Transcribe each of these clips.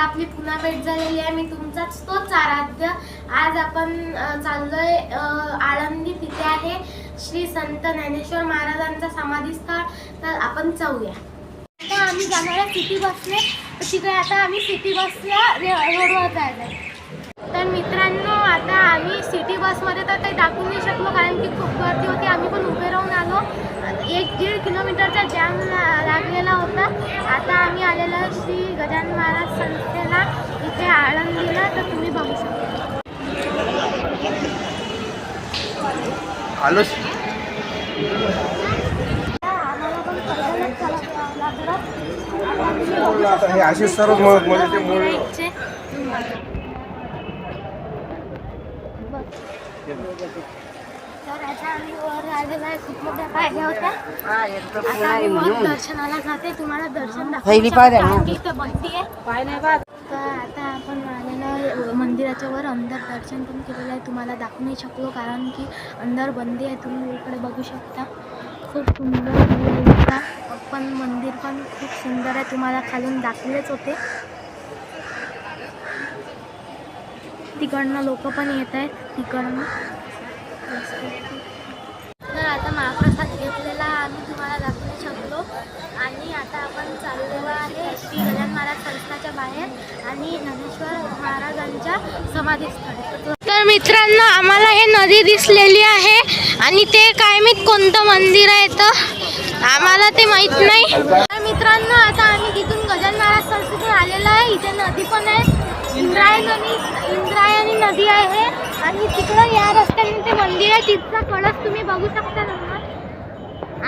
आपली पुन्हा भेट झालेली आहे. मी तुमचाच तोच आराध्य. आज आपण चाललोय आळंदी. तिथे आहे श्री संत ज्ञानेश्वर महाराजांचा समाधी स्थळ. तर आपण जाऊया. आता आम्ही जाणार आहे सिटी बसने. तिकडे आता आम्ही सिटी बसला रोडवर जायचं आहे. तर मित्रांनो, आता आम्ही सिटी बसमध्ये तर काही दाखवू नाही शकलो कारण की खूप गर्दी होती. आम्ही पण उभे राहून आलो. 1-1.5 किलोमीटरचा जॅम लागलेला होता. आता आम्ही आलेलो आहे श्री गजानन महाराज संस्थेला इथे आळंदीला. तर तुम्ही बघू शकता. आलो हे अशी सर्व मध्ये तर आता आम्ही वर आलेलो आहे. खूप मोठ्या पायऱ्या होत्या. आता आम्ही वर दर्शनाला जाते. तुम्हाला दर्शन दाखवते. तर आता आपण आलेलो मंदिराच्या वर. अंदर दर्शन पण केलेलं आहे. तुम्हाला दाखवू नाही शकलो कारण की अंदर बंदी आहे. तुम्ही इकडे बघू शकता. खूप सुंदर पण मंदिर पण खूप सुंदर आहे. तुम्हाला खालून दाखवलेच होते. तिकडनं लोक पण येत आहेत तिकडनं. तर आता महाप्रसाद घेतलेला आम्ही तुम्हाला दाखवू शकलो. आणि आता आपण चाललेलो आहे श्री गजानन महाराज संस्थाच्या बाहेर आणि ज्ञानेश्वर महाराजांच्या समाधीस्थळी. तर मित्रांनो, आम्हाला हे नदी दिसलेली आहे आणि ते काय माहीत कोणतं मंदिर आहे तर आम्हाला ते माहीत नाही. तर मित्रांनो, आता आम्ही तिथून गजानन महाराज संस्थेतून आलेलो आहे. इथे नदी पण आहे. इंद्रायणी नदी आहे आणि तिकडं या रस्त्याने ते मंदिर आहे. तिथचा कळस तुम्ही बघू शकता ना.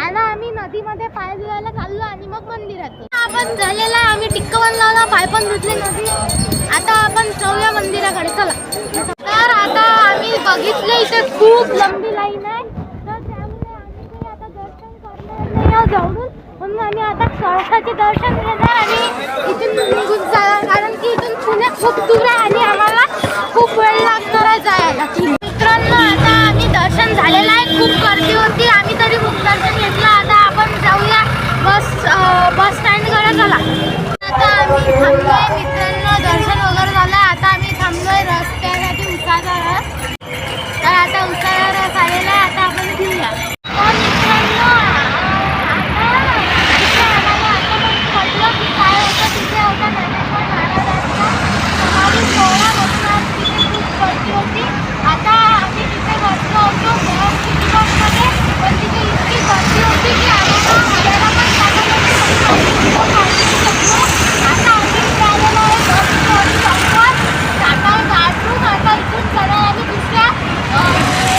आता आम्ही नदीमध्ये पाय धुवायला चाललो आणि मग मंदिरात आपण झालेला. आम्ही टिक्क पण लावला, पाय पण धुतले नदी. आता आपण जाऊया मंदिराकडे. चला. तर आता आम्ही बघितले इथे खूप लंबी लाईन आहे. तर त्यामुळे आम्ही आता दर्शन करणार नाही जवळून. म्हणून आम्ही आता कळसाचे दर्शन घेणार आणि इथून निघून जाणार कारण की इथून पुणे खूप दूर आहे आणि आम्हाला खूप वेळ लागणार आहे जायला. मित्रांनो, आता आम्ही दर्शन झालेलं आहे. खूप गर्दी होती. आम्ही तरी खूप दर्शन घेतलं. आता आपण जाऊया बस स्टँडकडे. चला. आता आम्ही थांबलोय मित्रांनो. दर्शन वगैरे झालं. आता आम्ही थांबलोय रस्त्यासाठी उसाचा रस. तर आता उसाचा रस आलेला आहे. आता आपण घेऊया. तर मित्रांनो, पडलं की काय होतं. तिथे होता ज्ञानेश्वर महाराजांचा समाधी सोहळा बसणार. तिथे खूप गर्दी होती. आता आम्ही तिथे बसलो होतो बसमध्ये. पण तिथे इतकी गर्दी होती की आम्हाला हलायला पण जागा नव्हती. आता आम्ही इथे आलेलो आहे बस स्टॉपवर. टाटा गाडून आता इथून चढायला आम्ही दुसऱ्या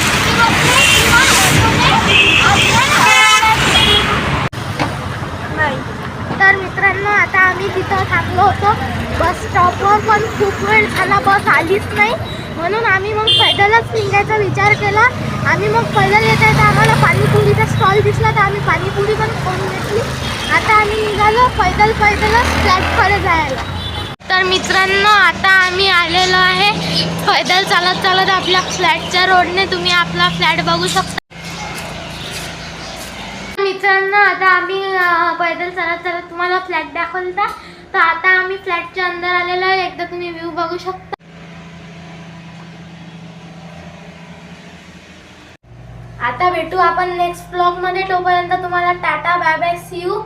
सिटी बसने किंवा ऑटोने. तर मित्रांनो, आता आम्ही तिथं थांबलो होतो बस स्टॉपवर. पण खूप वेळ झाला बस आलीच नाही. म्हणून आम्ही मग पैदलच निघायचा विचार केला. आम्ही मग पैदल येत आहे तर आम्हाला पाणीपुरीचा स्टॉल दिसला तर आम्ही पाणीपुरी पण खाऊन घेतली. आता आम्ही निघालो पैदलच फ्लॅटकडे जायला. तर मित्रांनो, आता आम्ही आलेलो आहे पैदल चालत चालत आपल्या फ्लॅटच्या रोडने. तुम्ही आपला फ्लॅट बघू शकता. मित्रांनो, आता आम्ही पैदल चालत चालत तुम्हाला फ्लॅट दाखवला. तर आता आम्ही फ्लॅटच्या अंदर आलेलो आहे. एकदा तुम्ही व्ह्यू बघू शकता. आता भेटू आपण नेक्स्ट ब्लॉग मध्ये. तोपर्यंत तुम्हाला टाटा, बाय बाय, सी यू.